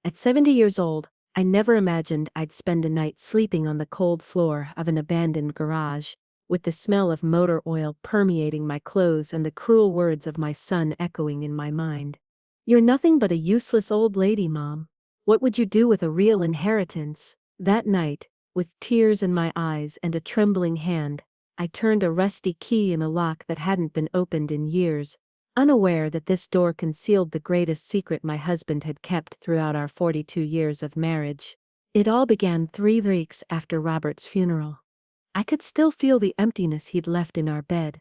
At 70 years old, I never imagined I'd spend a night sleeping on the cold floor of an abandoned garage, with the smell of motor oil permeating my clothes and the cruel words of my son echoing in my mind. "You're nothing but a useless old lady, Mom. What would you do with a real inheritance?" That night, with tears in my eyes and a trembling hand, I turned a rusty key in a lock that hadn't been opened in years, unaware that this door concealed the greatest secret my husband had kept throughout our 42 years of marriage. It all began 3 weeks after Robert's funeral. I could still feel the emptiness he'd left in our bed,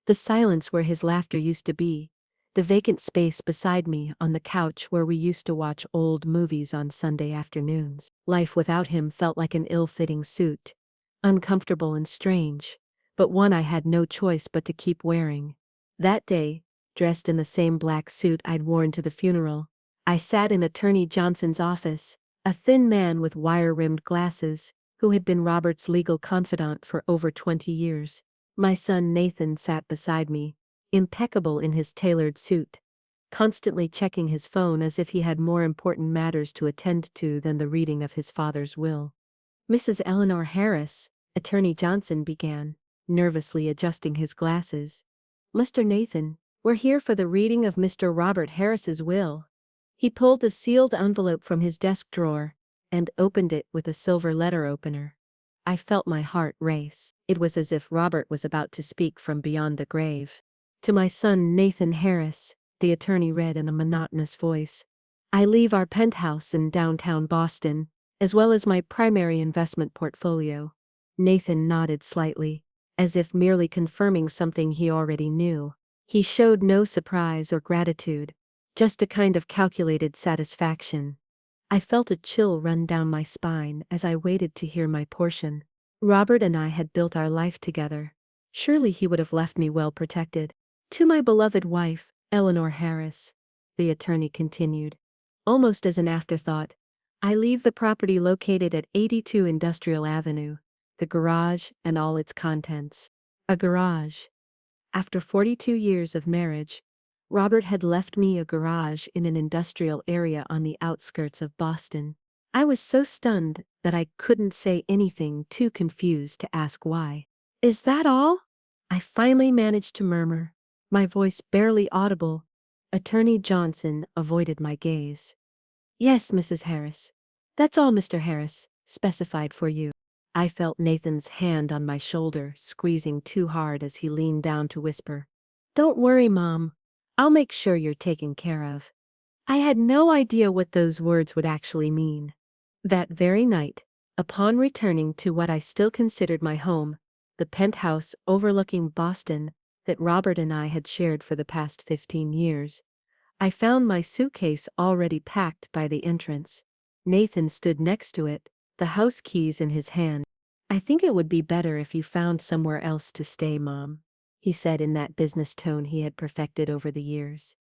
the silence where his laughter used to be, the vacant space beside me on the couch where we used to watch old movies on Sunday afternoons. Life without him felt like an ill-fitting suit, uncomfortable and strange, but one I had no choice but to keep wearing. That day, dressed in the same black suit I'd worn to the funeral, I sat in Attorney Johnson's office, a thin man with wire-rimmed glasses, who had been Robert's legal confidant for over 20 years. My son Nathan sat beside me, impeccable in his tailored suit, constantly checking his phone as if he had more important matters to attend to than the reading of his father's will. "Mrs. Eleanor Harris," Attorney Johnson began, nervously adjusting his glasses. "Mr. Nathan, we're here for the reading of Mr. Robert Harris's will." He pulled a sealed envelope from his desk drawer and opened it with a silver letter opener. I felt my heart race. It was as if Robert was about to speak from beyond the grave. "To my son Nathan Harris," the attorney read in a monotonous voice, "I leave our penthouse in downtown Boston, as well as my primary investment portfolio." Nathan nodded slightly, as if merely confirming something he already knew. He showed no surprise or gratitude, just a kind of calculated satisfaction. I felt a chill run down my spine as I waited to hear my portion. Robert and I had built our life together. Surely he would have left me well protected. "To my beloved wife, Eleanor Harris," the attorney continued, almost as an afterthought, "I leave the property located at 82 Industrial Avenue, the garage and all its contents." A garage. After 42 years of marriage, Robert had left me a garage in an industrial area on the outskirts of Boston. I was so stunned that I couldn't say anything, too confused to ask why. "Is that all?" I finally managed to murmur, my voice barely audible. Attorney Johnson avoided my gaze. "Yes, Mrs. Harris. That's all Mr. Harris specified for you." I felt Nathan's hand on my shoulder squeezing too hard as he leaned down to whisper, "Don't worry, Mom. I'll make sure you're taken care of." I had no idea what those words would actually mean. That very night, upon returning to what I still considered my home, the penthouse overlooking Boston that Robert and I had shared for the past 15 years, I found my suitcase already packed by the entrance. Nathan stood next to it, the house keys in his hand. "I think it would be better if you found somewhere else to stay, Mom," he said in that business tone he had perfected over the years.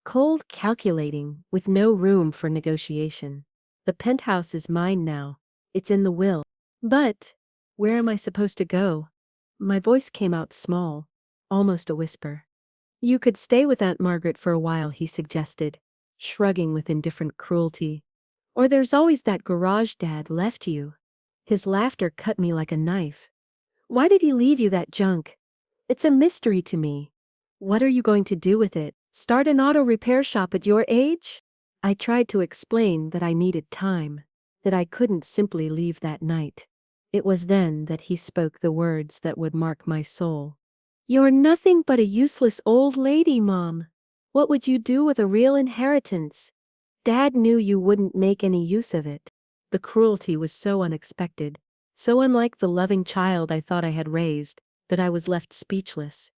Cold, calculating, with no room for negotiation. "The penthouse is mine now. It's in the will." "But where am I supposed to go?" My voice came out small, almost a whisper. "You could stay with Aunt Margaret for a while," he suggested, shrugging with indifferent cruelty. "Or there's always that garage Dad left you." His laughter cut me like a knife. "Why did he leave you that junk? It's a mystery to me. What are you going to do with it? Start an auto repair shop at your age?" I tried to explain that I needed time, that I couldn't simply leave that night. It was then that he spoke the words that would mark my soul. "You're nothing but a useless old lady, Mom. What would you do with a real inheritance? Dad knew you wouldn't make any use of it." The cruelty was so unexpected, so unlike the loving child I thought I had raised, that I was left speechless.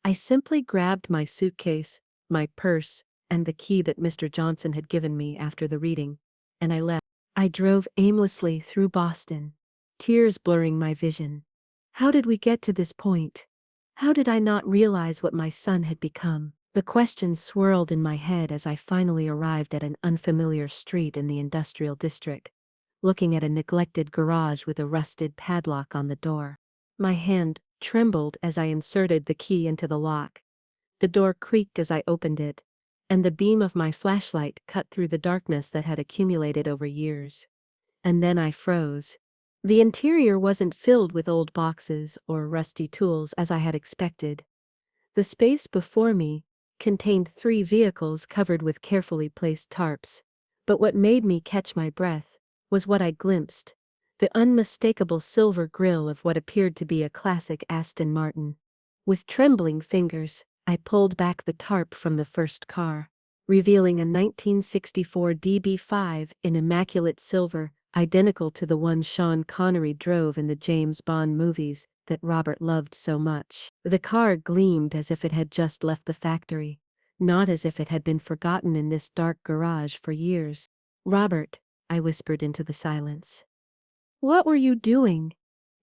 I simply grabbed my suitcase, my purse, and the key that Mr. Johnson had given me after the reading, and I left. I drove aimlessly through Boston, tears blurring my vision. How did we get to this point? How did I not realize what my son had become? The questions swirled in my head as I finally arrived at an unfamiliar street in the industrial district, looking at a neglected garage with a rusted padlock on the door. My hand trembled as I inserted the key into the lock. The door creaked as I opened it, and the beam of my flashlight cut through the darkness that had accumulated over years. And then I froze. The interior wasn't filled with old boxes or rusty tools as I had expected. The space before me contained 3 vehicles covered with carefully placed tarps. But what made me catch my breath was what I glimpsed: the unmistakable silver grille of what appeared to be a classic Aston Martin. With trembling fingers, I pulled back the tarp from the first car, revealing a 1964 DB5 in immaculate silver, identical to the one Sean Connery drove in the James Bond movies that Robert loved so much. The car gleamed as if it had just left the factory, not as if it had been forgotten in this dark garage for years. "Robert," I whispered into the silence. "What were you doing?"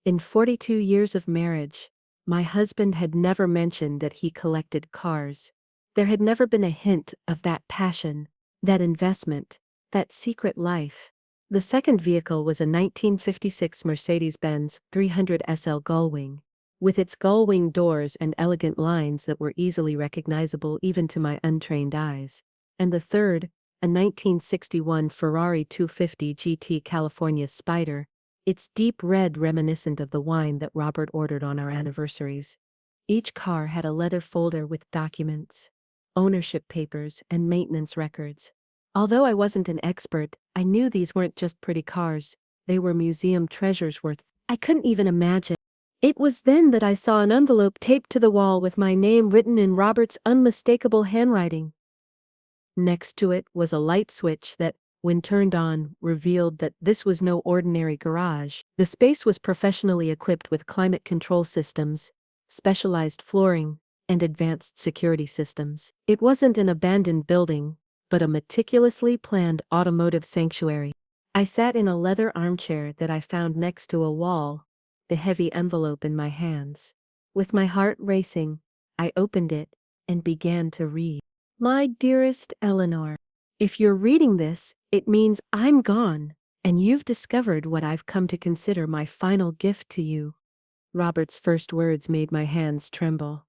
In 42 years of marriage, my husband had never mentioned that he collected cars. There had never been a hint of that passion, that investment, that secret life. The second vehicle was a 1956 Mercedes-Benz 300 SL Gullwing, with its gullwing doors and elegant lines that were easily recognizable even to my untrained eyes. And the third, a 1961 Ferrari 250 GT California Spider, its deep red reminiscent of the wine that Robert ordered on our anniversaries. Each car had a leather folder with documents, ownership papers, and maintenance records. Although I wasn't an expert, I knew these weren't just pretty cars, they were museum treasures worth. I couldn't even imagine. It was then that I saw an envelope taped to the wall with my name written in Robert's unmistakable handwriting. Next to it was a light switch that, when turned on, revealed that this was no ordinary garage. The space was professionally equipped with climate control systems, specialized flooring, and advanced security systems. It wasn't an abandoned building, but a meticulously planned automotive sanctuary. I sat in a leather armchair that I found next to a wall, the heavy envelope in my hands. With my heart racing, I opened it and began to read. "My dearest Eleanor, if you're reading this, it means I'm gone, and you've discovered what I've come to consider my final gift to you." Robert's first words made my hands tremble.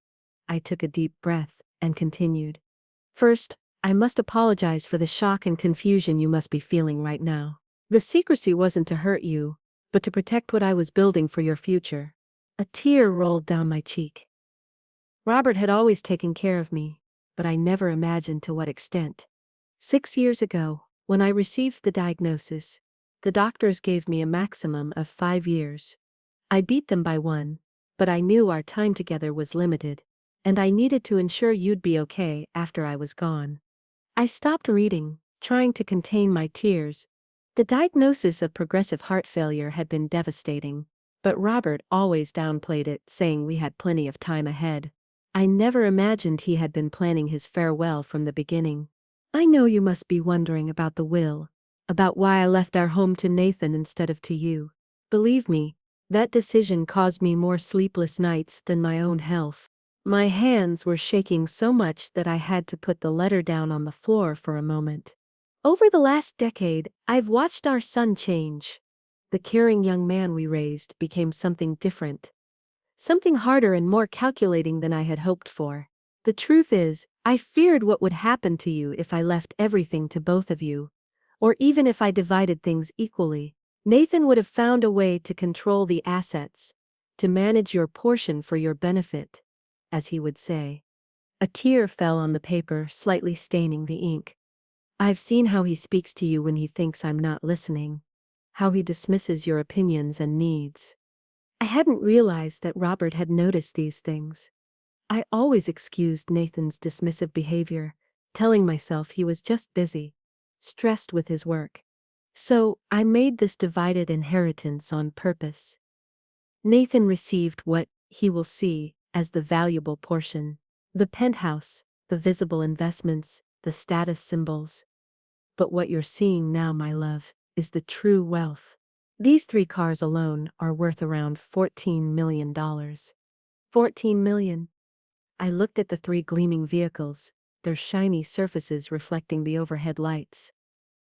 I took a deep breath and continued. "First, I must apologize for the shock and confusion you must be feeling right now. The secrecy wasn't to hurt you, but to protect what I was building for your future." A tear rolled down my cheek. Robert had always taken care of me, but I never imagined to what extent. 6 years ago, when I received the diagnosis, the doctors gave me a maximum of 5 years. I beat them by 1, but I knew our time together was limited, and I needed to ensure you'd be okay after I was gone. I stopped reading, trying to contain my tears. The diagnosis of progressive heart failure had been devastating, but Robert always downplayed it, saying we had plenty of time ahead. I never imagined he had been planning his farewell from the beginning. "I know you must be wondering about the will, about why I left our home to Nathan instead of to you. Believe me, that decision caused me more sleepless nights than my own health." My hands were shaking so much that I had to put the letter down on the floor for a moment. "Over the last decade, I've watched our son change. The caring young man we raised became something different. Something harder and more calculating than I had hoped for. The truth is, I feared what would happen to you if I left everything to both of you, or even if I divided things equally. Nathan would have found a way to control the assets, to manage your portion for your benefit, as he would say." A tear fell on the paper, slightly staining the ink. "I've seen how he speaks to you when he thinks I'm not listening, how he dismisses your opinions and needs." I hadn't realized that Robert had noticed these things. I always excused Nathan's dismissive behavior, telling myself he was just busy, stressed with his work. So I made this divided inheritance on purpose. Nathan received what he will see as the valuable portion: the penthouse, the visible investments, the status symbols. But what you're seeing now, my love, is the true wealth. These 3 cars alone are worth around $14 million. $14 million. I looked at the 3 gleaming vehicles, their shiny surfaces reflecting the overhead lights.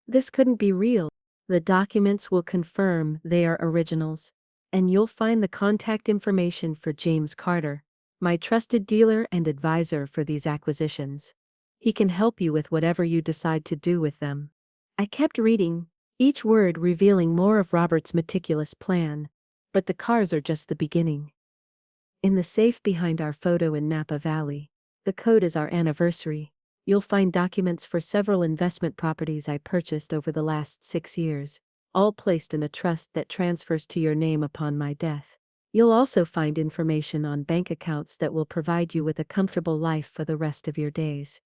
This couldn't be real. The documents will confirm they are originals, and you'll find the contact information for James Carter, my trusted dealer and advisor for these acquisitions. He can help you with whatever you decide to do with them. I kept reading, each word revealing more of Robert's meticulous plan. But the cars are just the beginning. In the safe behind our photo in Napa Valley, the code is our anniversary. You'll find documents for several investment properties I purchased over the last 6 years, all placed in a trust that transfers to your name upon my death. You'll also find information on bank accounts that will provide you with a comfortable life for the rest of your days.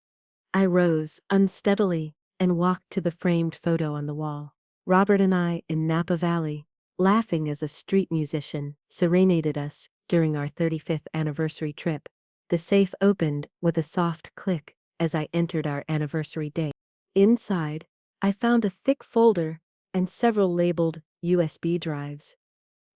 I rose, unsteadily, and walked to the framed photo on the wall. Robert and I in Napa Valley, laughing as a street musician serenaded us during our 35th anniversary trip. The safe opened with a soft click as I entered our anniversary day. Inside, I found a thick folder and several labeled USB drives.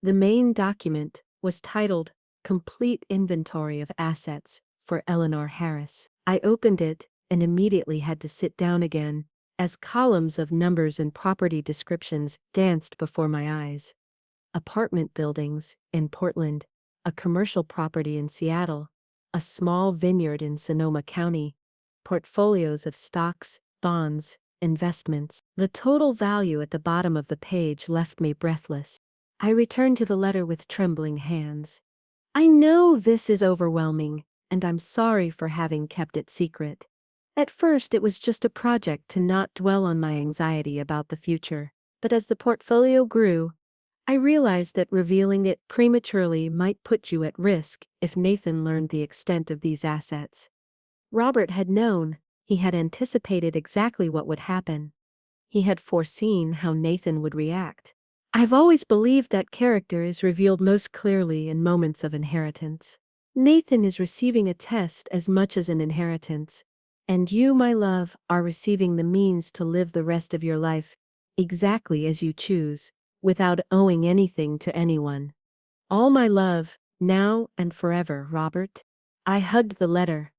The main document was titled Complete Inventory of Assets for Eleanor Harris. I opened it and immediately had to sit down again as columns of numbers and property descriptions danced before my eyes. Apartment buildings in Portland, a commercial property in Seattle, a small vineyard in Sonoma County, portfolios of stocks, bonds, investments. The total value at the bottom of the page left me breathless. I returned to the letter with trembling hands. I know this is overwhelming, and I'm sorry for having kept it secret. At first it was just a project to not dwell on my anxiety about the future, but as the portfolio grew, I realized that revealing it prematurely might put you at risk if Nathan learned the extent of these assets. Robert had known, he had anticipated exactly what would happen. He had foreseen how Nathan would react. I've always believed that character is revealed most clearly in moments of inheritance. Nathan is receiving a test as much as an inheritance, and you, my love, are receiving the means to live the rest of your life exactly as you choose, without owing anything to anyone. All my love, now and forever, Robert. I hugged the letter,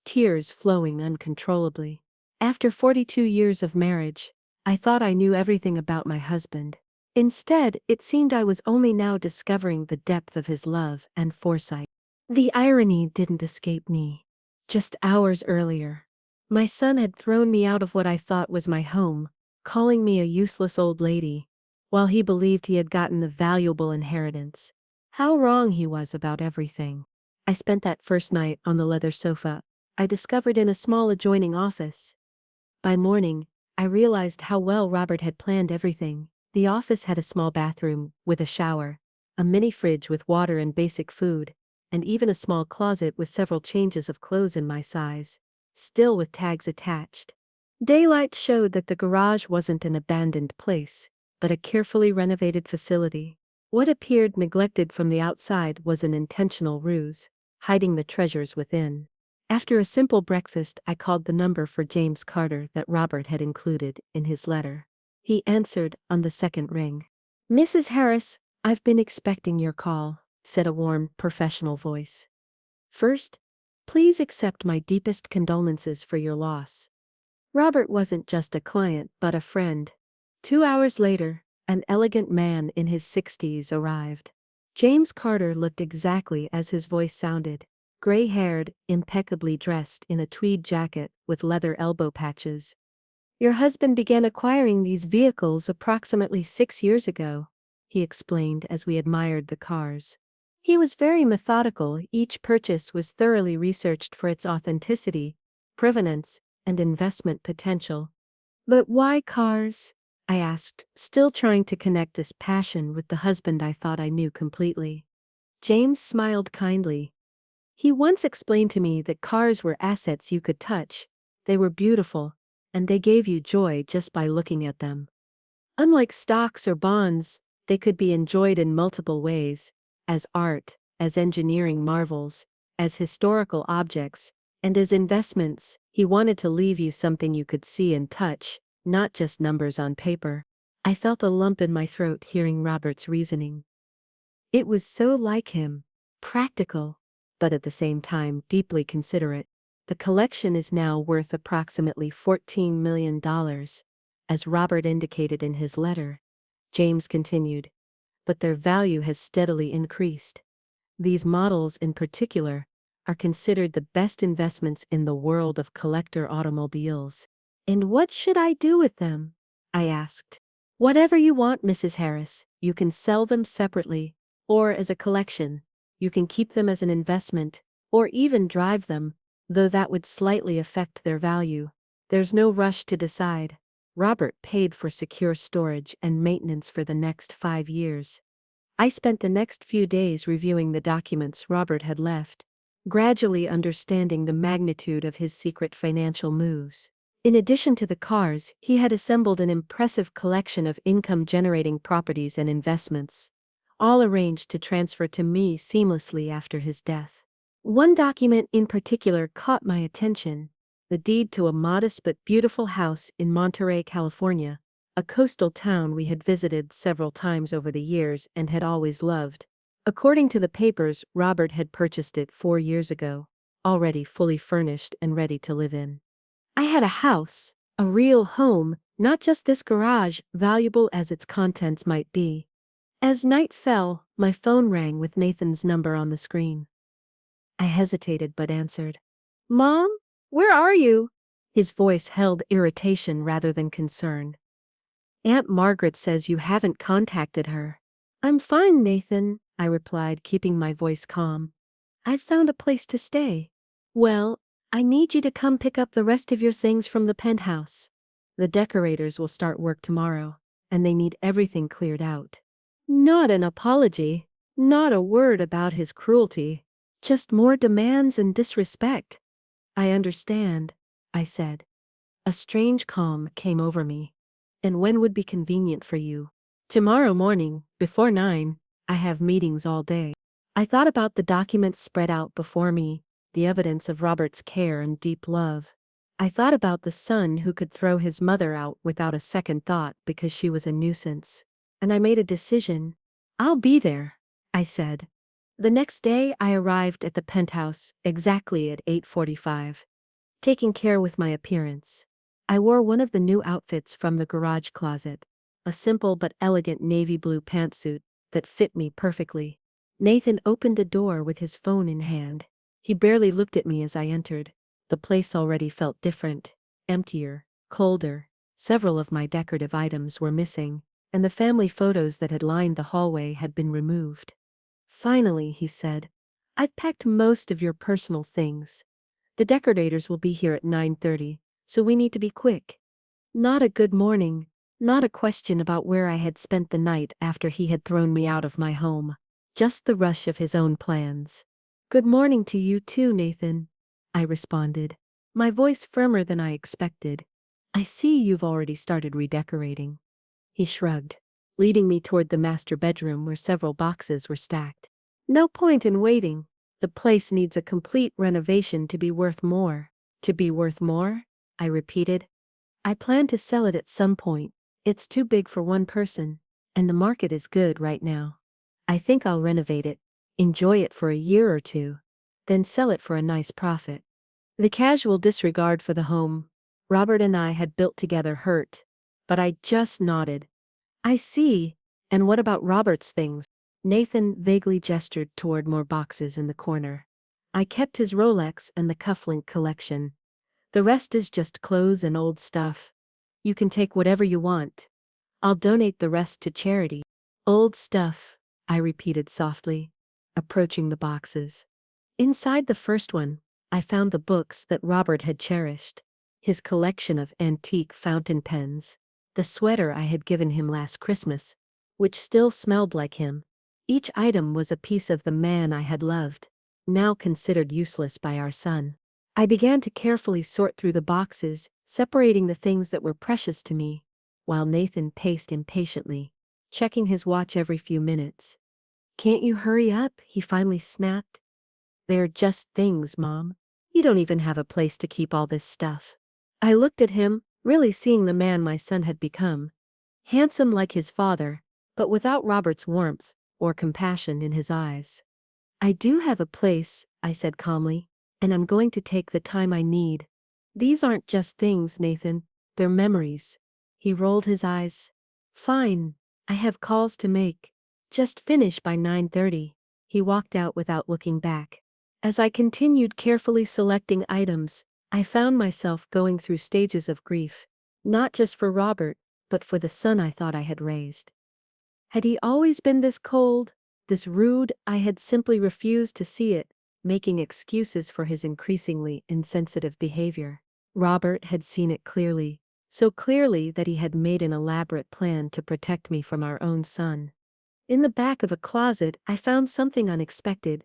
tears flowing uncontrollably. After 42 years of marriage, I thought I knew everything about my husband. Instead, it seemed I was only now discovering the depth of his love and foresight. The irony didn't escape me. Just hours earlier, my son had thrown me out of what I thought was my home, calling me a useless old lady, while he believed he had gotten a valuable inheritance. How wrong he was about everything. I spent that first night on the leather sofa I discovered in a small adjoining office. By morning, I realized how well Robert had planned everything. The office had a small bathroom with a shower, a mini fridge with water and basic food, and even a small closet with several changes of clothes in my size, still with tags attached. Daylight showed that the garage wasn't an abandoned place, but a carefully renovated facility. What appeared neglected from the outside was an intentional ruse, hiding the treasures within. After a simple breakfast, I called the number for James Carter that Robert had included in his letter. He answered on the second ring. "Mrs. Harris, I've been expecting your call," said a warm, professional voice. "First, please accept my deepest condolences for your loss." Robert wasn't just a client but a friend. 2 hours later, an elegant man in his 60s arrived. James Carter looked exactly as his voice sounded. Gray-haired, impeccably dressed in a tweed jacket with leather elbow patches. "Your husband began acquiring these vehicles approximately 6 years ago," he explained as we admired the cars. "He was very methodical. Each purchase was thoroughly researched for its authenticity, provenance, and investment potential." "But why cars?" I asked, still trying to connect this passion with the husband I thought I knew completely. James smiled kindly. He once explained to me that cars were assets you could touch. They were beautiful, and they gave you joy just by looking at them. Unlike stocks or bonds, they could be enjoyed in multiple ways, as art, as engineering marvels, as historical objects, and as investments. He wanted to leave you something you could see and touch, not just numbers on paper. I felt a lump in my throat hearing Robert's reasoning. It was so like him, practical, but at the same time deeply considerate. The collection is now worth approximately $14 million, as Robert indicated in his letter. James continued, but their value has steadily increased. These models in particular are considered the best investments in the world of collector automobiles. And what should I do with them? I asked. Whatever you want, Mrs. Harris. You can sell them separately, or as a collection. You can keep them as an investment, or even drive them, though that would slightly affect their value. There's no rush to decide. Robert paid for secure storage and maintenance for the next 5 years. I spent the next few days reviewing the documents Robert had left, gradually understanding the magnitude of his secret financial moves. In addition to the cars, he had assembled an impressive collection of income-generating properties and investments, all arranged to transfer to me seamlessly after his death. One document in particular caught my attention: the deed to a modest but beautiful house in Monterey, California, a coastal town we had visited several times over the years and had always loved. According to the papers, Robert had purchased it 4 years ago, already fully furnished and ready to live in. I had a house, a real home, not just this garage, valuable as its contents might be. As night fell, my phone rang with Nathan's number on the screen. I hesitated but answered. "Mom, where are you?" His voice held irritation rather than concern. "Aunt Margaret says you haven't contacted her." "I'm fine, Nathan," I replied, keeping my voice calm. "I've found a place to stay." "Well, I need you to come pick up the rest of your things from the penthouse. The decorators will start work tomorrow, and they need everything cleared out." Not an apology, not a word about his cruelty, just more demands and disrespect. "I understand," I said. A strange calm came over me. "And when would be convenient for you?" "Tomorrow morning, before 9. I have meetings all day." I thought about the documents spread out before me, the evidence of Robert's care and deep love. I thought about the son who could throw his mother out without a second thought because she was a nuisance. And I made a decision. "I'll be there," I said. The next day I arrived at the penthouse exactly at 8:45, taking care with my appearance. I wore one of the new outfits from the garage closet, a simple but elegant navy blue pantsuit that fit me perfectly. Nathan opened the door with his phone in hand. He barely looked at me as I entered. The place already felt different, emptier, colder. Several of my decorative items were missing, and the family photos that had lined the hallway had been removed. "Finally," he said, "I've packed most of your personal things. The decorators will be here at 9:30, so we need to be quick." Not a good morning, not a question about where I had spent the night after he had thrown me out of my home. Just the rush of his own plans. "Good morning to you too, Nathan," I responded, my voice firmer than I expected. "I see you've already started redecorating." He shrugged, leading me toward the master bedroom where several boxes were stacked. "No point in waiting. The place needs a complete renovation to be worth more." "To be worth more?" I repeated. "I plan to sell it at some point. It's too big for one person, and the market is good right now. I think I'll renovate it, enjoy it for a year or two, then sell it for a nice profit." The casual disregard for the home Robert and I had built together hurt, but I just nodded. "I see. And what about Robert's things?" Nathan vaguely gestured toward more boxes in the corner. "I kept his Rolex and the cufflink collection. The rest is just clothes and old stuff. You can take whatever you want. I'll donate the rest to charity." "Old stuff," I repeated softly, approaching the boxes. Inside the first one, I found the books that Robert had cherished, his collection of antique fountain pens, the sweater I had given him last Christmas, which still smelled like him. Each item was a piece of the man I had loved, now considered useless by our son. I began to carefully sort through the boxes, separating the things that were precious to me, while Nathan paced impatiently, checking his watch every few minutes. "Can't you hurry up?" he finally snapped. "They're just things, Mom. You don't even have a place to keep all this stuff." I looked at him, really seeing the man my son had become. Handsome like his father, but without Robert's warmth or compassion in his eyes. "I do have a place," I said calmly, "and I'm going to take the time I need. These aren't just things, Nathan, they're memories." He rolled his eyes. "Fine, I have calls to make. Just finish by 9:30. He walked out without looking back. As I continued carefully selecting items, I found myself going through stages of grief, not just for Robert, but for the son I thought I had raised. Had he always been this cold, this rude? I had simply refused to see it, making excuses for his increasingly insensitive behavior. Robert had seen it clearly, so clearly that he had made an elaborate plan to protect me from our own son. In the back of a closet, I found something unexpected.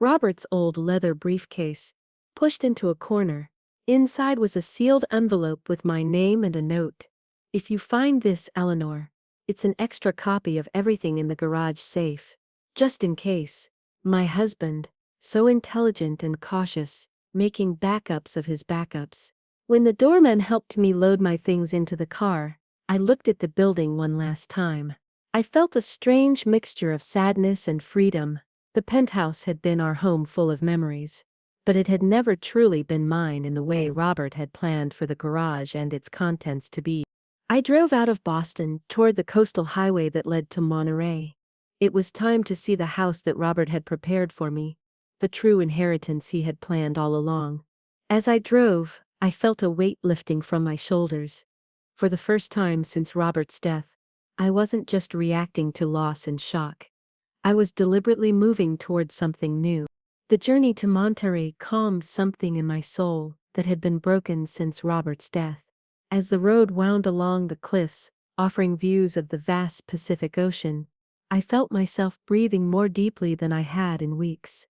Robert's old leather briefcase, pushed into a corner. Inside was a sealed envelope with my name and a note. "If you find this, Eleanor, it's an extra copy of everything in the garage safe. Just in case." My husband, so intelligent and cautious, making backups of his backups. When the doorman helped me load my things into the car, I looked at the building one last time. I felt a strange mixture of sadness and freedom. The penthouse had been our home full of memories, but it had never truly been mine in the way Robert had planned for the garage and its contents to be. I drove out of Boston toward the coastal highway that led to Monterey. It was time to see the house that Robert had prepared for me, the true inheritance he had planned all along. As I drove, I felt a weight lifting from my shoulders. For the first time since Robert's death, I wasn't just reacting to loss and shock. I was deliberately moving towards something new. The journey to Monterey calmed something in my soul that had been broken since Robert's death. As the road wound along the cliffs, offering views of the vast Pacific Ocean, I felt myself breathing more deeply than I had in weeks.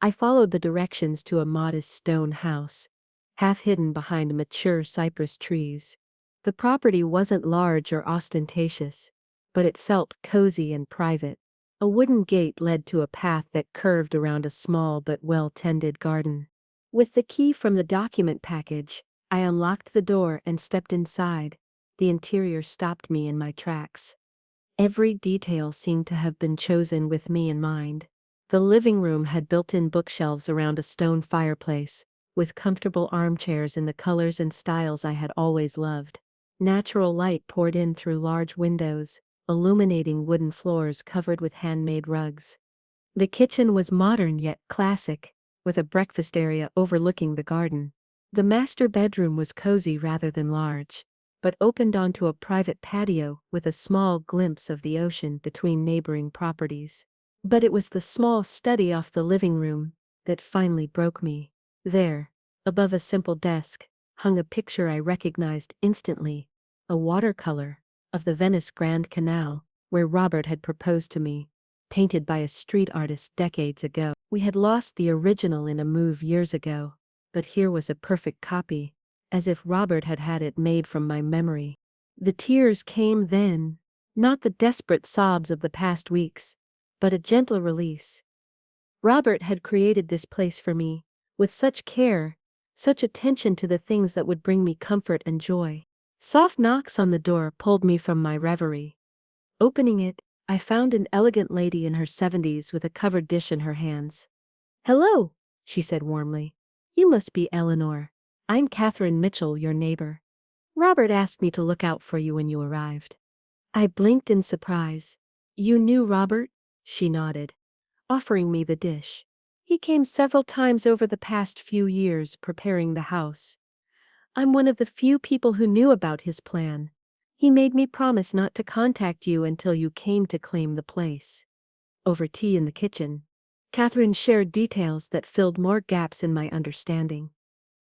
I followed the directions to a modest stone house, half hidden behind mature cypress trees. The property wasn't large or ostentatious, but it felt cozy and private. A wooden gate led to a path that curved around a small but well-tended garden. With the key from the document package, I unlocked the door and stepped inside. The interior stopped me in my tracks. Every detail seemed to have been chosen with me in mind. The living room had built-in bookshelves around a stone fireplace, with comfortable armchairs in the colors and styles I had always loved. Natural light poured in through large windows, illuminating wooden floors covered with handmade rugs. The kitchen was modern yet classic, with a breakfast area overlooking the garden. The master bedroom was cozy rather than large, but opened onto a private patio with a small glimpse of the ocean between neighboring properties. But it was the small study off the living room that finally broke me. There, above a simple desk, hung a picture I recognized instantly, a watercolor of the Venice Grand Canal, where Robert had proposed to me, painted by a street artist decades ago. We had lost the original in a move years ago, but here was a perfect copy, as if Robert had had it made from my memory. The tears came then, not the desperate sobs of the past weeks, but a gentle release. Robert had created this place for me, with such care, such attention to the things that would bring me comfort and joy. Soft knocks on the door pulled me from my reverie. Opening it, I found an elegant lady in her 70s with a covered dish in her hands. "Hello," she said warmly. "You must be Eleanor. I'm Catherine Mitchell, your neighbor. Robert asked me to look out for you when you arrived." I blinked in surprise. "You knew Robert?" She nodded, offering me the dish. "He came several times over the past few years preparing the house. I'm one of the few people who knew about his plan. He made me promise not to contact you until you came to claim the place." Over tea in the kitchen, Catherine shared details that filled more gaps in my understanding.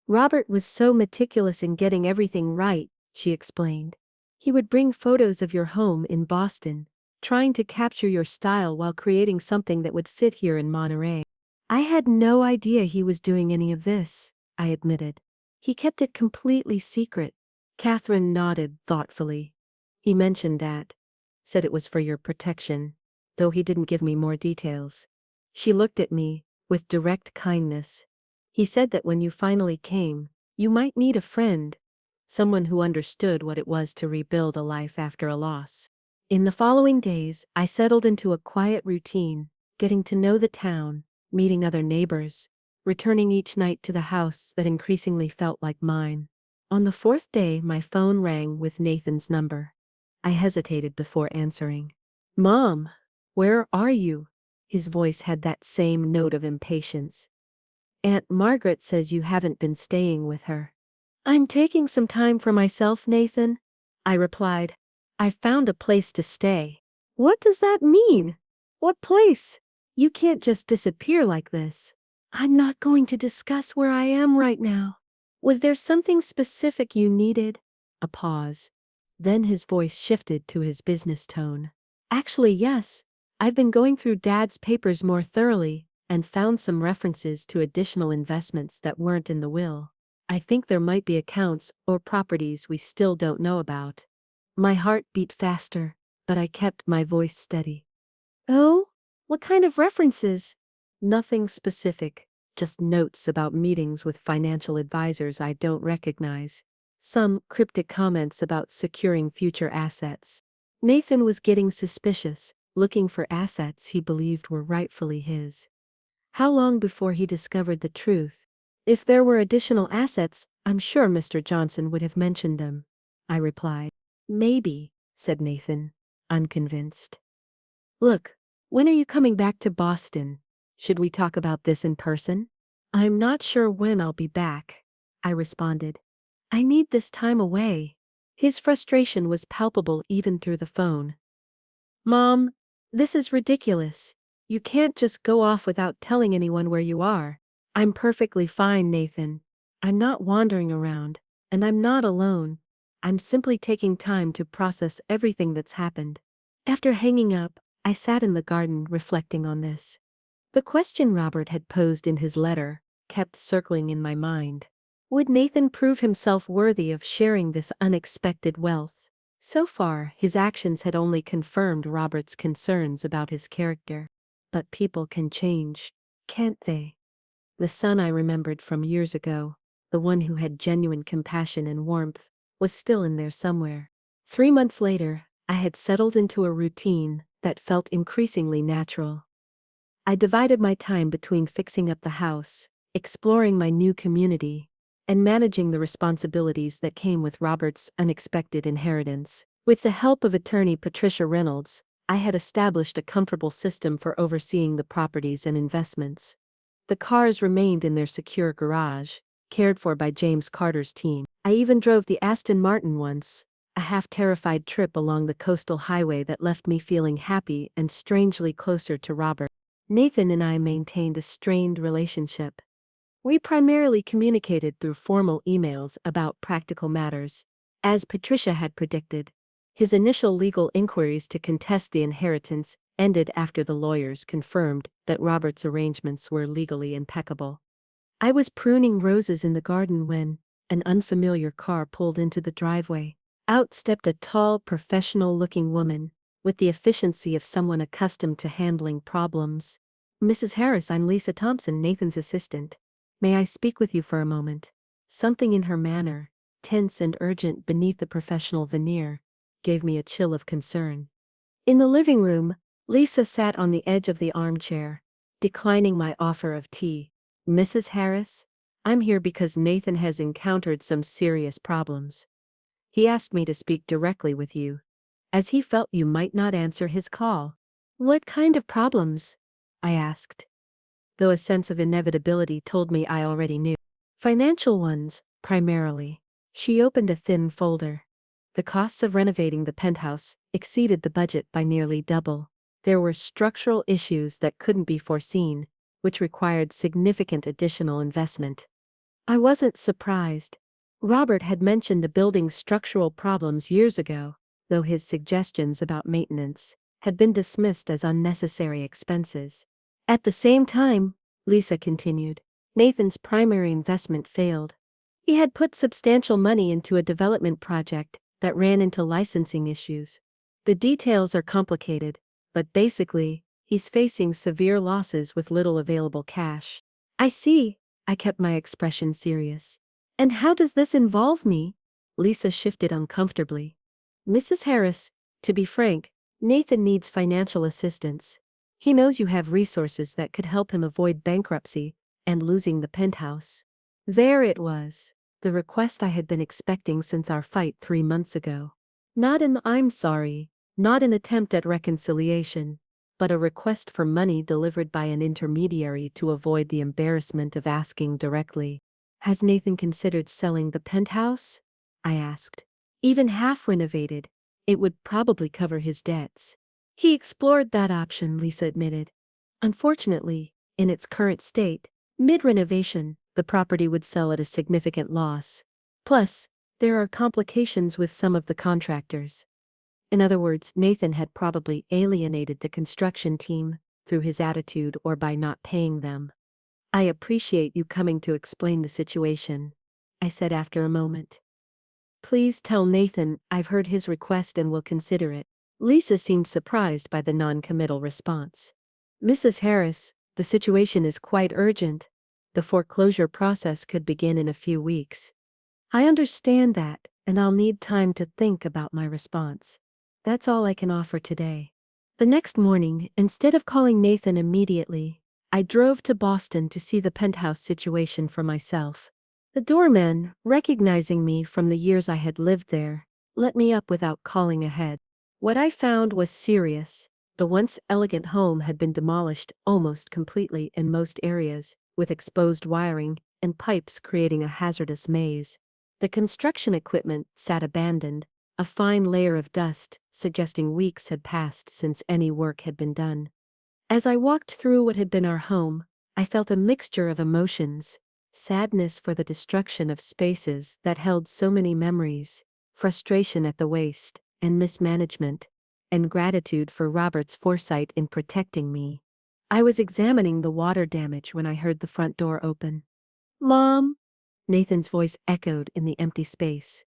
"Robert was so meticulous in getting everything right," she explained. "He would bring photos of your home in Boston, trying to capture your style while creating something that would fit here in Monterey. I had no idea he was doing any of this," I admitted. "He kept it completely secret." Catherine nodded thoughtfully. "He mentioned that. Said it was for your protection, though he didn't give me more details." She looked at me, with direct kindness. "He said that when you finally came, you might need a friend, someone who understood what it was to rebuild a life after a loss." In the following days, I settled into a quiet routine, getting to know the town, meeting other neighbors, returning each night to the house that increasingly felt like mine. On the fourth day, my phone rang with Nathan's number. I hesitated before answering. "Mom, where are you?" His voice had that same note of impatience. Aunt Margaret says you haven't been staying with her. I'm taking some time for myself, Nathan, I replied. I found a place to stay. What does that mean? What place? You can't just disappear like this. I'm not going to discuss where I am right now. Was there something specific you needed? A pause. Then his voice shifted to his business tone. Actually, yes. I've been going through Dad's papers more thoroughly and found some references to additional investments that weren't in the will. I think there might be accounts or properties we still don't know about. My heart beat faster, but I kept my voice steady. Oh? What kind of references? Nothing specific, just notes about meetings with financial advisors I don't recognize. Some cryptic comments about securing future assets. Nathan was getting suspicious, looking for assets he believed were rightfully his. How long before he discovered the truth? If there were additional assets, I'm sure Mr. Johnson would have mentioned them. I replied. Maybe, said Nathan, unconvinced. Look, when are you coming back to Boston? Should we talk about this in person? I'm not sure when I'll be back, I responded. I need this time away. His frustration was palpable even through the phone. Mom, this is ridiculous. You can't just go off without telling anyone where you are. I'm perfectly fine, Nathan. I'm not wandering around, and I'm not alone. I'm simply taking time to process everything that's happened. After hanging up, I sat in the garden reflecting on this. The question Robert had posed in his letter kept circling in my mind. Would Nathan prove himself worthy of sharing this unexpected wealth? So far, his actions had only confirmed Robert's concerns about his character. But people can change, can't they? The son I remembered from years ago, the one who had genuine compassion and warmth, was still in there somewhere. 3 months later, I had settled into a routine that felt increasingly natural. I divided my time between fixing up the house, exploring my new community, and managing the responsibilities that came with Robert's unexpected inheritance. With the help of attorney Patricia Reynolds, I had established a comfortable system for overseeing the properties and investments. The cars remained in their secure garage, cared for by James Carter's team. I even drove the Aston Martin once, a half-terrified trip along the coastal highway that left me feeling happy and strangely closer to Robert. Nathan and I maintained a strained relationship. We primarily communicated through formal emails about practical matters. As Patricia had predicted, his initial legal inquiries to contest the inheritance ended after the lawyers confirmed that Robert's arrangements were legally impeccable. I was pruning roses in the garden when an unfamiliar car pulled into the driveway. Out stepped a tall, professional-looking woman, with the efficiency of someone accustomed to handling problems. Mrs. Harris, I'm Lisa Thompson, Nathan's assistant. May I speak with you for a moment? Something in her manner, tense and urgent beneath the professional veneer, gave me a chill of concern. In the living room, Lisa sat on the edge of the armchair, declining my offer of tea. Mrs. Harris, I'm here because Nathan has encountered some serious problems. He asked me to speak directly with you, as he felt you might not answer his call. What kind of problems? I asked, though a sense of inevitability told me I already knew. Financial ones, primarily. She opened a thin folder. The costs of renovating the penthouse exceeded the budget by nearly double. There were structural issues that couldn't be foreseen, which required significant additional investment. I wasn't surprised. Robert had mentioned the building's structural problems years ago, though his suggestions about maintenance had been dismissed as unnecessary expenses. At the same time, Lisa continued, Nathan's primary investment failed. He had put substantial money into a development project that ran into licensing issues. The details are complicated, but basically, he's facing severe losses with little available cash. I see, I kept my expression serious. And how does this involve me? Lisa shifted uncomfortably. Mrs. Harris, to be frank, Nathan needs financial assistance. He knows you have resources that could help him avoid bankruptcy and losing the penthouse. There it was, the request I had been expecting since our fight 3 months ago. Not an I'm sorry, not an attempt at reconciliation, but a request for money delivered by an intermediary to avoid the embarrassment of asking directly. Has Nathan considered selling the penthouse? I asked. Even half renovated, it would probably cover his debts. He explored that option, Lisa admitted. Unfortunately, in its current state, mid-renovation, the property would sell at a significant loss. Plus, there are complications with some of the contractors. In other words, Nathan had probably alienated the construction team through his attitude or by not paying them. I appreciate you coming to explain the situation, I said after a moment. Please tell Nathan I've heard his request and will consider it. Lisa seemed surprised by the non-committal response. Mrs. Harris, the situation is quite urgent. The foreclosure process could begin in a few weeks. I understand that, and I'll need time to think about my response. That's all I can offer today. The next morning, instead of calling Nathan immediately, I drove to Boston to see the penthouse situation for myself. The doorman, recognizing me from the years I had lived there, let me up without calling ahead. What I found was serious. The once elegant home had been demolished almost completely in most areas, with exposed wiring and pipes creating a hazardous maze. The construction equipment sat abandoned, a fine layer of dust suggesting weeks had passed since any work had been done. As I walked through what had been our home, I felt a mixture of emotions: sadness for the destruction of spaces that held so many memories, frustration at the waste and mismanagement, and gratitude for Robert's foresight in protecting me. I was examining the water damage when I heard the front door open. "Mom?" Nathan's voice echoed in the empty space.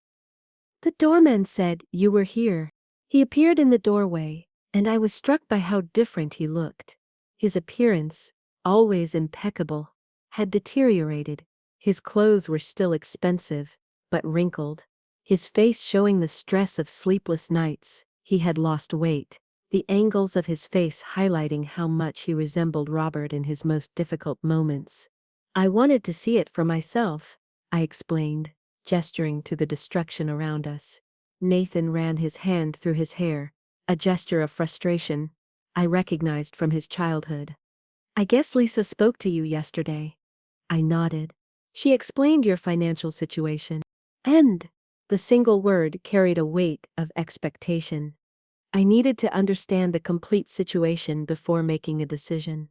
"The doorman said you were here." He appeared in the doorway, and I was struck by how different he looked. His appearance, always impeccable, had deteriorated. His clothes were still expensive, but wrinkled. His face showing the stress of sleepless nights. He had lost weight, the angles of his face highlighting how much he resembled Robert in his most difficult moments. "I wanted to see it for myself," I explained, gesturing to the destruction around us. Nathan ran his hand through his hair, a gesture of frustration I recognized from his childhood. "I guess Lisa spoke to you yesterday." I nodded. "She explained your financial situation." And the single word carried a weight of expectation. I needed to understand the complete situation before making a decision.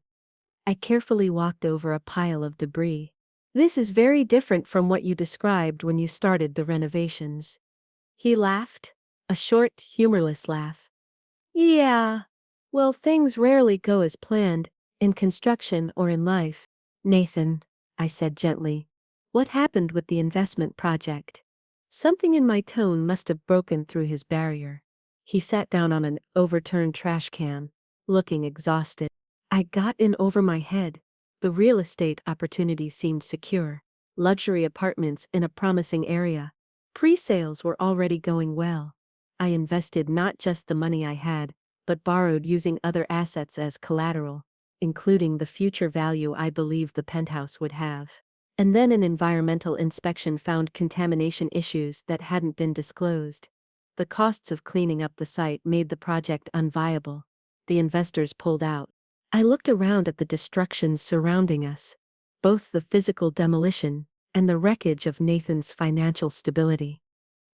I carefully walked over a pile of debris. "This is very different from what you described when you started the renovations." He laughed, a short, humorless laugh. "Yeah. Well, things rarely go as planned, in construction or in life." "Nathan," I said gently, "what happened with the investment project?" Something in my tone must have broken through his barrier. He sat down on an overturned trash can, looking exhausted. "I got in over my head. The real estate opportunity seemed secure. Luxury apartments in a promising area. Pre-sales were already going well. I invested not just the money I had, but borrowed using other assets as collateral, including the future value I believed the penthouse would have. And then an environmental inspection found contamination issues that hadn't been disclosed. The costs of cleaning up the site made the project unviable. The investors pulled out. I looked around at the destruction surrounding us, both the physical demolition and the wreckage of Nathan's financial stability.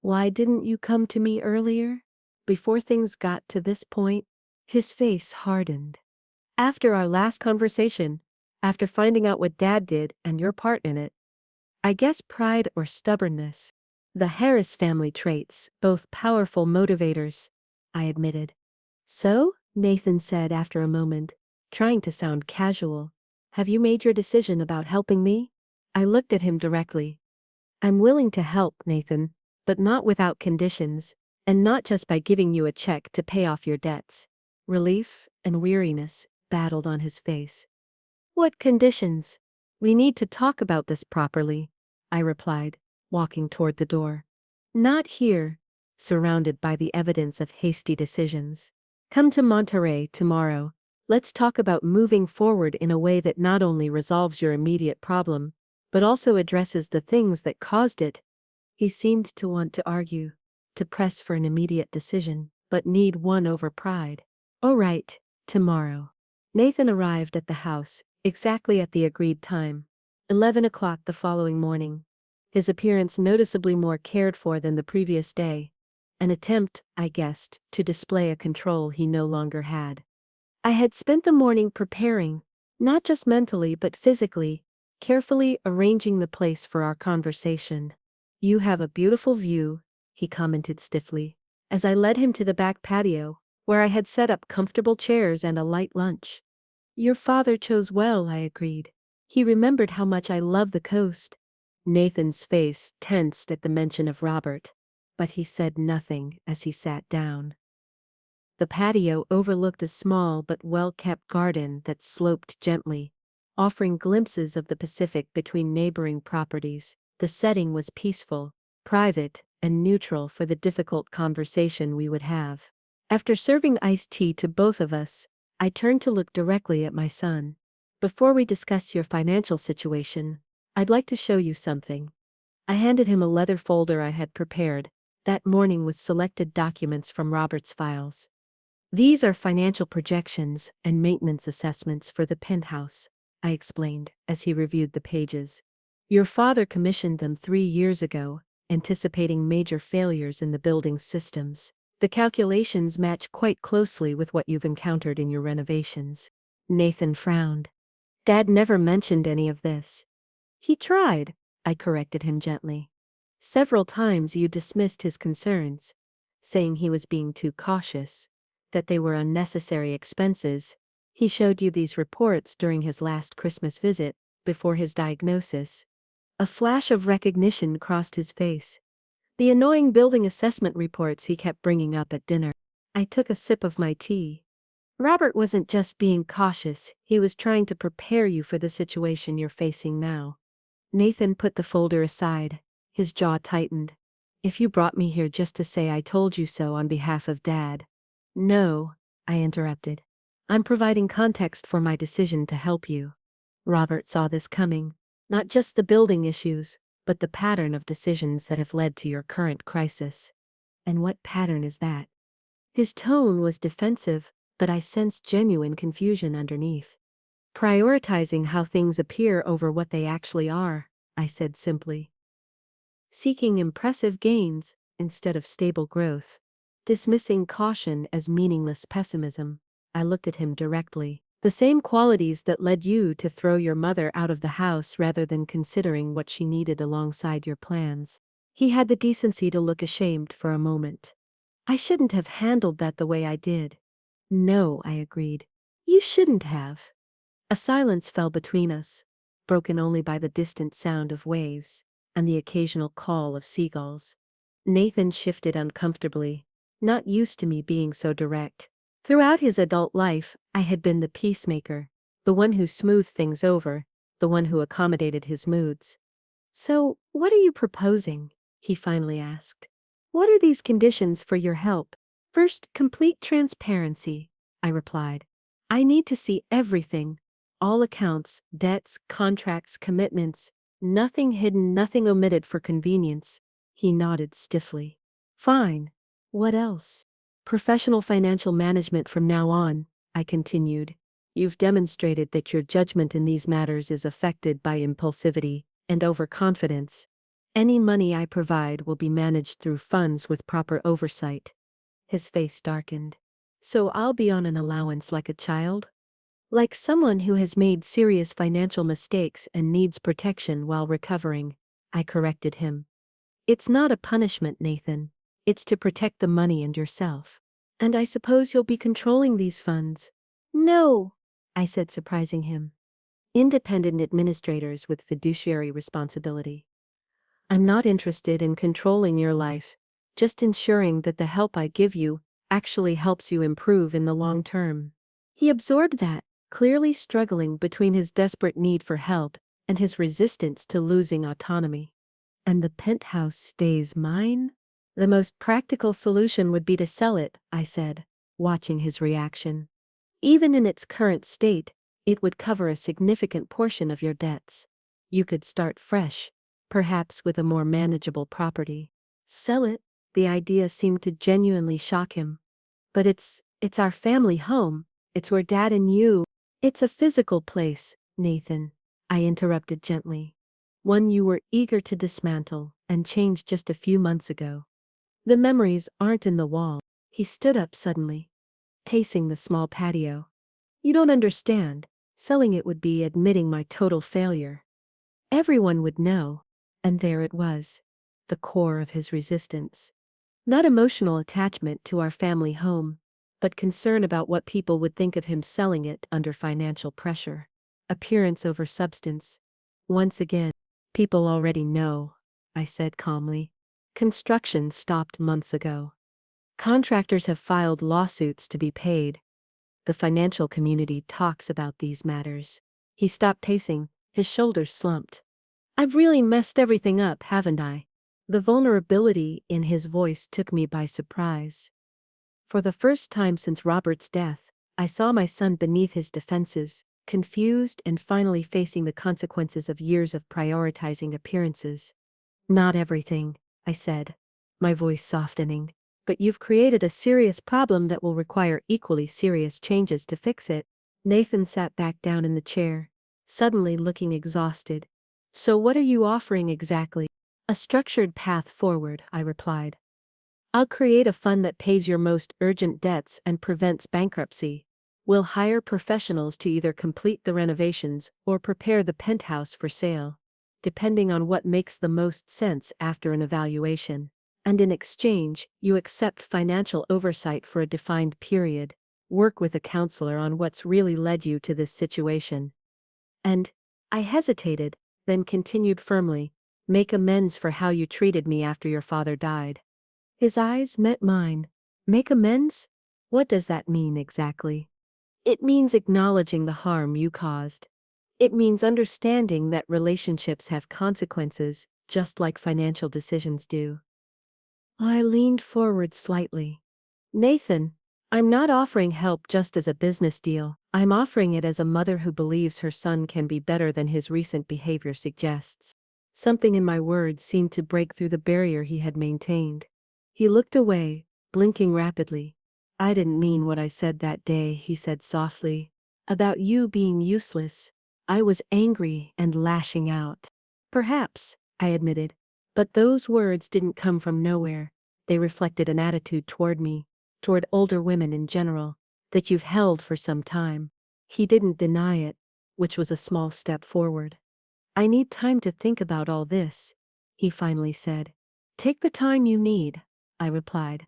"Why didn't you come to me earlier? Before things got to this point?" His face hardened. "After our last conversation, after finding out what Dad did and your part in it. I guess pride or stubbornness. The Harris family traits, both powerful motivators," I admitted. "So?" Nathan said after a moment, trying to sound casual. "Have you made your decision about helping me?" I looked at him directly. "I'm willing to help, Nathan, but not without conditions, and not just by giving you a check to pay off your debts." Relief and weariness battled on his face. "What conditions?" "We need to talk about this properly," I replied, walking toward the door. "Not here, surrounded by the evidence of hasty decisions. Come to Monterey tomorrow. Let's talk about moving forward in a way that not only resolves your immediate problem, but also addresses the things that caused it." He seemed to want to argue, to press for an immediate decision, but need one over pride. "All right, tomorrow." Nathan arrived at the house, exactly at the agreed time. 11 o'clock the following morning. His appearance noticeably more cared for than the previous day. An attempt, I guessed, to display a control he no longer had. I had spent the morning preparing, not just mentally but physically, carefully arranging the place for our conversation. "You have a beautiful view," he commented stiffly, as I led him to the back patio, where I had set up comfortable chairs and a light lunch. "Your father chose well," I agreed. "He remembered how much I love the coast." Nathan's face tensed at the mention of Robert, but he said nothing as he sat down. The patio overlooked a small but well-kept garden that sloped gently, offering glimpses of the Pacific between neighboring properties. The setting was peaceful, private, and neutral for the difficult conversation we would have. After serving iced tea to both of us, I turned to look directly at my son. "Before we discuss your financial situation, I'd like to show you something." I handed him a leather folder I had prepared that morning with selected documents from Robert's files. "These are financial projections and maintenance assessments for the penthouse," I explained as he reviewed the pages. "Your father commissioned them 3 years ago, anticipating major failures in the building's systems. The calculations match quite closely with what you've encountered in your renovations." Nathan frowned. "Dad never mentioned any of this." "He tried," I corrected him gently. "Several times you dismissed his concerns, saying he was being too cautious, that they were unnecessary expenses. He showed you these reports during his last Christmas visit, before his diagnosis." A flash of recognition crossed his face. The annoying building assessment reports he kept bringing up at dinner. I took a sip of my tea. "Robert wasn't just being cautious, he was trying to prepare you for the situation you're facing now." Nathan put the folder aside, his jaw tightened. "If you brought me here just to say I told you so on behalf of Dad." "No," I interrupted. "I'm providing context for my decision to help you." Robert saw this coming, not just the building issues, but the pattern of decisions that have led to your current crisis. "And what pattern is that?" His tone was defensive, but I sensed genuine confusion underneath. "Prioritizing how things appear over what they actually are," I said simply. "Seeking impressive gains instead of stable growth. Dismissing caution as meaningless pessimism." I looked at him directly. "The same qualities that led you to throw your mother out of the house rather than considering what she needed alongside your plans." He had the decency to look ashamed for a moment. "I shouldn't have handled that the way I did." "No," I agreed. "You shouldn't have." A silence fell between us, broken only by the distant sound of waves and the occasional call of seagulls. Nathan shifted uncomfortably, not used to me being so direct. Throughout his adult life, I had been the peacemaker, the one who smoothed things over, the one who accommodated his moods. "So, what are you proposing?" he finally asked. "What are these conditions for your help?" "First, complete transparency," I replied. "I need to see everything. All accounts, debts, contracts, commitments. Nothing hidden, nothing omitted for convenience." He nodded stiffly. "Fine. What else?" "Professional financial management from now on," I continued. "You've demonstrated that your judgment in these matters is affected by impulsivity and overconfidence. Any money I provide will be managed through funds with proper oversight." His face darkened. "So I'll be on an allowance like a child?" "Like someone who has made serious financial mistakes and needs protection while recovering," I corrected him. "It's not a punishment, Nathan. It's to protect the money and yourself." "And I suppose you'll be controlling these funds?" "No," I said, surprising him. "Independent administrators with fiduciary responsibility." "I'm not interested in controlling your life, just ensuring that the help I give you actually helps you improve in the long term." He absorbed that, clearly struggling between his desperate need for help and his resistance to losing autonomy. "And the penthouse stays mine?" "The most practical solution would be to sell it," I said, watching his reaction. "Even in its current state, it would cover a significant portion of your debts. You could start fresh, perhaps with a more manageable property." "Sell it?" The idea seemed to genuinely shock him. "But it's our family home. It's where Dad and you..." It's a physical place, Nathan, I interrupted gently. One you were eager to dismantle and change just a few months ago. The memories aren't in the wall. He stood up suddenly, pacing the small patio. You don't understand. Selling it would be admitting my total failure. Everyone would know. And there it was. The core of his resistance. Not emotional attachment to our family home, but concern about what people would think of him selling it under financial pressure. Appearance over substance. Once again, people already know, I said calmly. Construction stopped months ago. Contractors have filed lawsuits to be paid. The financial community talks about these matters. He stopped pacing, his shoulders slumped. I've really messed everything up, haven't I? The vulnerability in his voice took me by surprise. For the first time since Robert's death, I saw my son beneath his defenses, confused and finally facing the consequences of years of prioritizing appearances. Not everything, I said, my voice softening. But you've created a serious problem that will require equally serious changes to fix it. Nathan sat back down in the chair, suddenly looking exhausted. So what are you offering exactly? A structured path forward, I replied. I'll create a fund that pays your most urgent debts and prevents bankruptcy. We'll hire professionals to either complete the renovations or prepare the penthouse for sale, depending on what makes the most sense after an evaluation. And in exchange, you accept financial oversight for a defined period, work with a counselor on what's really led you to this situation. And, I hesitated, then continued firmly, make amends for how you treated me after your father died. His eyes met mine. Make amends? What does that mean exactly? It means acknowledging the harm you caused. It means understanding that relationships have consequences, just like financial decisions do. I leaned forward slightly. Nathan, I'm not offering help just as a business deal. I'm offering it as a mother who believes her son can be better than his recent behavior suggests. Something in my words seemed to break through the barrier he had maintained. He looked away, blinking rapidly. I didn't mean what I said that day, he said softly. About you being useless. I was angry and lashing out. Perhaps, I admitted. But those words didn't come from nowhere. They reflected an attitude toward me, toward older women in general, that you've held for some time. He didn't deny it, which was a small step forward. I need time to think about all this, he finally said. Take the time you need, I replied.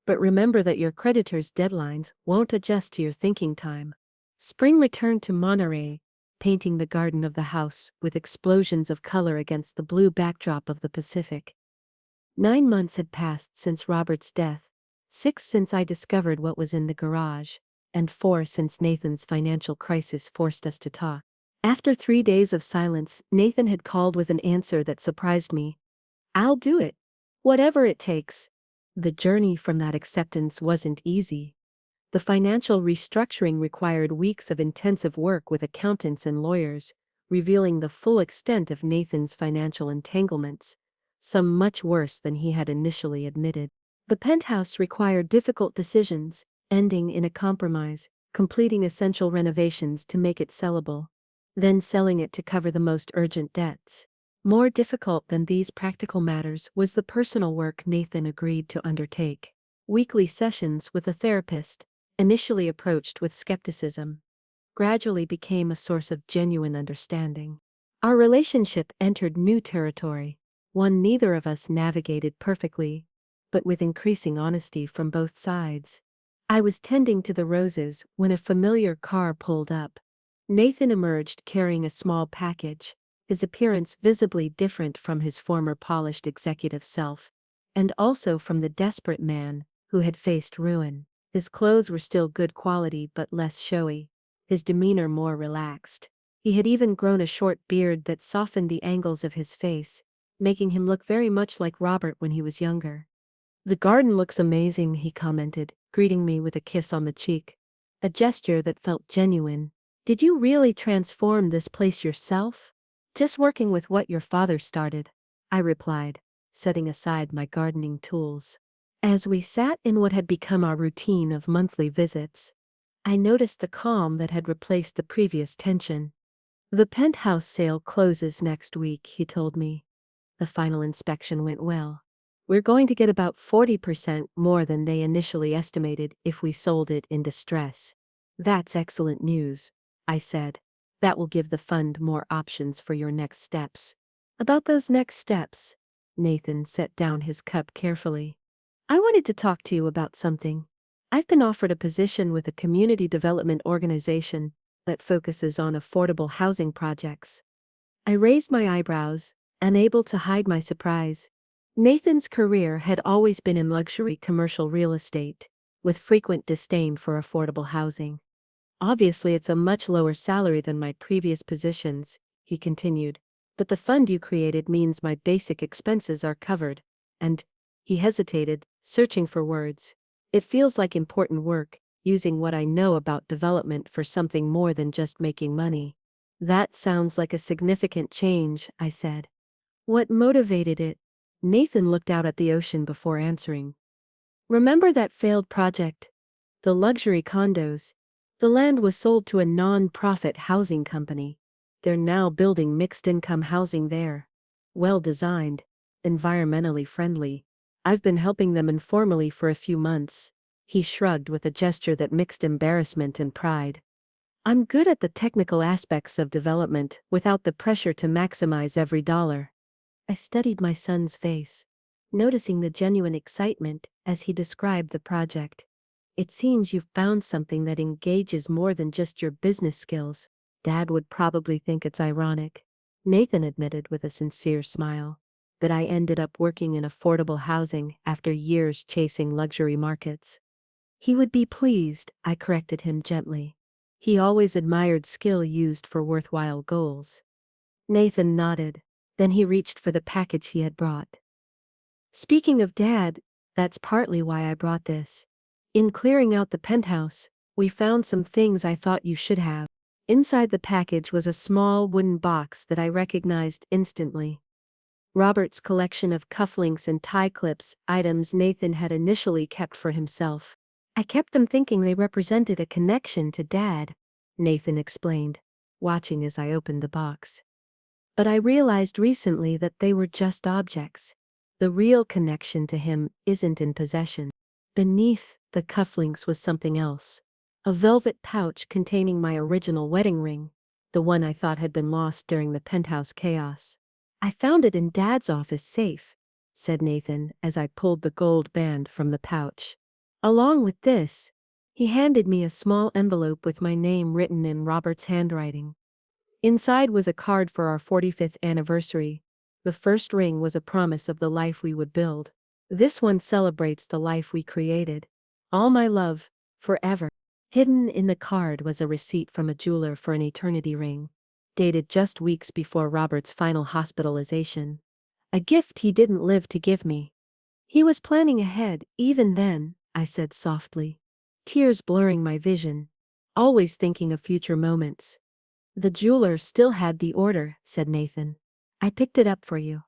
But remember that your creditors' deadlines won't adjust to your thinking time. Spring returned to Monterey, painting the garden of the house with explosions of color against the blue backdrop of the Pacific. 9 months had passed since Robert's death, 6 since I discovered what was in the garage, and 4 since Nathan's financial crisis forced us to talk. After 3 days of silence, Nathan had called with an answer that surprised me. I'll do it. Whatever it takes. The journey from that acceptance wasn't easy. The financial restructuring required weeks of intensive work with accountants and lawyers, revealing the full extent of Nathan's financial entanglements, some much worse than he had initially admitted. The penthouse required difficult decisions, ending in a compromise, completing essential renovations to make it sellable, then selling it to cover the most urgent debts. More difficult than these practical matters was the personal work Nathan agreed to undertake. Weekly sessions with a therapist, initially approached with skepticism, gradually became a source of genuine understanding. Our relationship entered new territory, one neither of us navigated perfectly, but with increasing honesty from both sides. I was tending to the roses when a familiar car pulled up. Nathan emerged carrying a small package, his appearance visibly different from his former polished executive self, and also from the desperate man who had faced ruin. His clothes were still good quality but less showy, his demeanor more relaxed. He had even grown a short beard that softened the angles of his face, making him look very much like Robert when he was younger. The garden looks amazing, he commented, greeting me with a kiss on the cheek, a gesture that felt genuine. Did you really transform this place yourself? Just working with what your father started, I replied, setting aside my gardening tools. As we sat in what had become our routine of monthly visits, I noticed the calm that had replaced the previous tension. The penthouse sale closes next week, he told me. The final inspection went well. We're going to get about 40% more than they initially estimated if we sold it in distress. That's excellent news, I said. That will give the fund more options for your next steps. About those next steps, Nathan set down his cup carefully. I wanted to talk to you about something. I've been offered a position with a community development organization that focuses on affordable housing projects. I raised my eyebrows, unable to hide my surprise. Nathan's career had always been in luxury commercial real estate, with frequent disdain for affordable housing. Obviously, it's a much lower salary than my previous positions, he continued, but the fund you created means my basic expenses are covered, and, he hesitated, searching for words. It feels like important work, using what I know about development for something more than just making money. That sounds like a significant change, I said. What motivated it? Nathan looked out at the ocean before answering. Remember that failed project? The luxury condos. The land was sold to a non-profit housing company. They're now building mixed-income housing there. Well-designed, environmentally friendly. I've been helping them informally for a few months. He shrugged with a gesture that mixed embarrassment and pride. I'm good at the technical aspects of development without the pressure to maximize every dollar. I studied my son's face, noticing the genuine excitement as he described the project. It seems you've found something that engages more than just your business skills. Dad would probably think it's ironic, Nathan admitted with a sincere smile, that I ended up working in affordable housing after years chasing luxury markets. He would be pleased, I corrected him gently. He always admired skill used for worthwhile goals. Nathan nodded. Then he reached for the package he had brought. Speaking of Dad, that's partly why I brought this. In clearing out the penthouse, we found some things I thought you should have. Inside the package was a small wooden box that I recognized instantly. Robert's collection of cufflinks and tie clips, items Nathan had initially kept for himself. I kept them thinking they represented a connection to Dad, Nathan explained, watching as I opened the box. But I realized recently that they were just objects. The real connection to him isn't in possession. Beneath the cufflinks was something else. A velvet pouch containing my original wedding ring, the one I thought had been lost during the penthouse chaos. I found it in Dad's office safe, said Nathan as I pulled the gold band from the pouch. Along with this, he handed me a small envelope with my name written in Robert's handwriting. Inside was a card for our 45th anniversary. The first ring was a promise of the life we would build. This one celebrates the life we created. All my love, forever. Hidden in the card was a receipt from a jeweler for an eternity ring, dated just weeks before Robert's final hospitalization. A gift he didn't live to give me. He was planning ahead, even then, I said softly, tears blurring my vision, always thinking of future moments. The jeweler still had the order, said Nathan. I picked it up for you.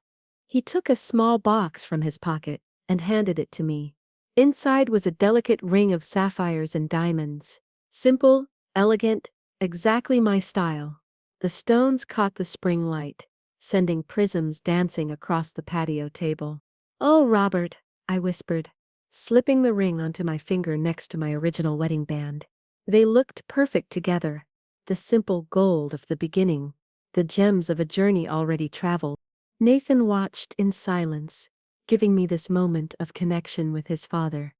He took a small box from his pocket and handed it to me. Inside was a delicate ring of sapphires and diamonds. Simple, elegant, exactly my style. The stones caught the spring light, sending prisms dancing across the patio table. Oh, Robert, I whispered, slipping the ring onto my finger next to my original wedding band. They looked perfect together. The simple gold of the beginning, the gems of a journey already traveled. Nathan watched in silence, giving me this moment of connection with his father.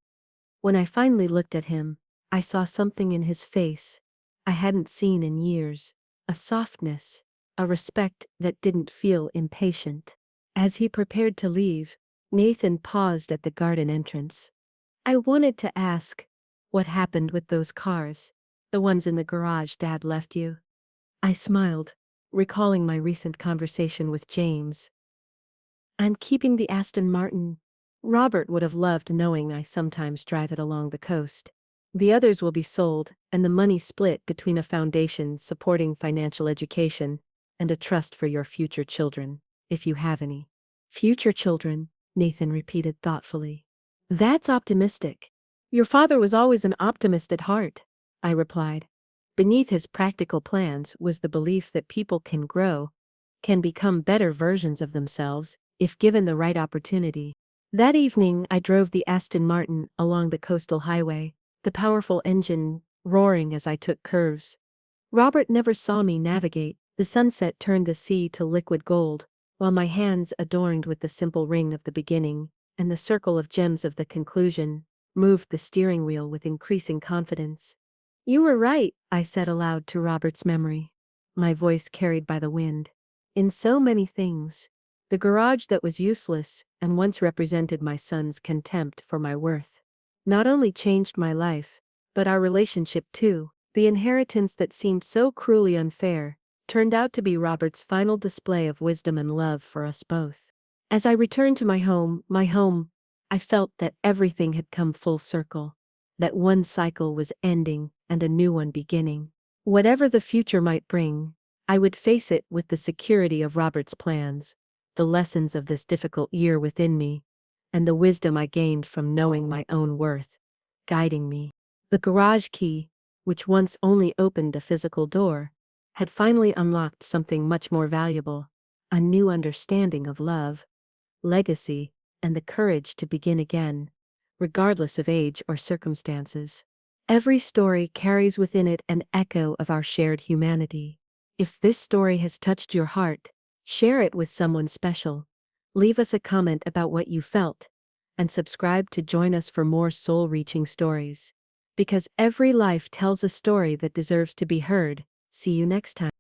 When I finally looked at him, I saw something in his face I hadn't seen in years, a softness, a respect that didn't feel impatient. As he prepared to leave, Nathan paused at the garden entrance. I wanted to ask, what happened with those cars? The ones in the garage Dad left you? I smiled, recalling my recent conversation with James. I'm keeping the Aston Martin. Robert would have loved knowing I sometimes drive it along the coast. The others will be sold, and the money split between a foundation supporting financial education and a trust for your future children, if you have any. Future children, Nathan repeated thoughtfully. That's optimistic. Your father was always an optimist at heart, I replied. Beneath his practical plans was the belief that people can grow, can become better versions of themselves, if given the right opportunity. That evening, I drove the Aston Martin along the coastal highway, the powerful engine roaring as I took curves. Robert never saw me navigate. The sunset turned the sea to liquid gold, while my hands, adorned with the simple ring of the beginning and the circle of gems of the conclusion, moved the steering wheel with increasing confidence. You were right, I said aloud to Robert's memory, my voice carried by the wind. In so many things. The garage that was useless and once represented my son's contempt for my worth not only changed my life, but our relationship too. The inheritance that seemed so cruelly unfair turned out to be Robert's final display of wisdom and love for us both. As I returned to my home, I felt that everything had come full circle, that one cycle was ending and a new one beginning. Whatever the future might bring, I would face it with the security of Robert's plans, the lessons of this difficult year within me, and the wisdom I gained from knowing my own worth, guiding me. The garage key, which once only opened a physical door, had finally unlocked something much more valuable, a new understanding of love, legacy, and the courage to begin again, regardless of age or circumstances. Every story carries within it an echo of our shared humanity. If this story has touched your heart, share it with someone special. Leave us a comment about what you felt, and subscribe to join us for more soul-reaching stories. Because every life tells a story that deserves to be heard. See you next time.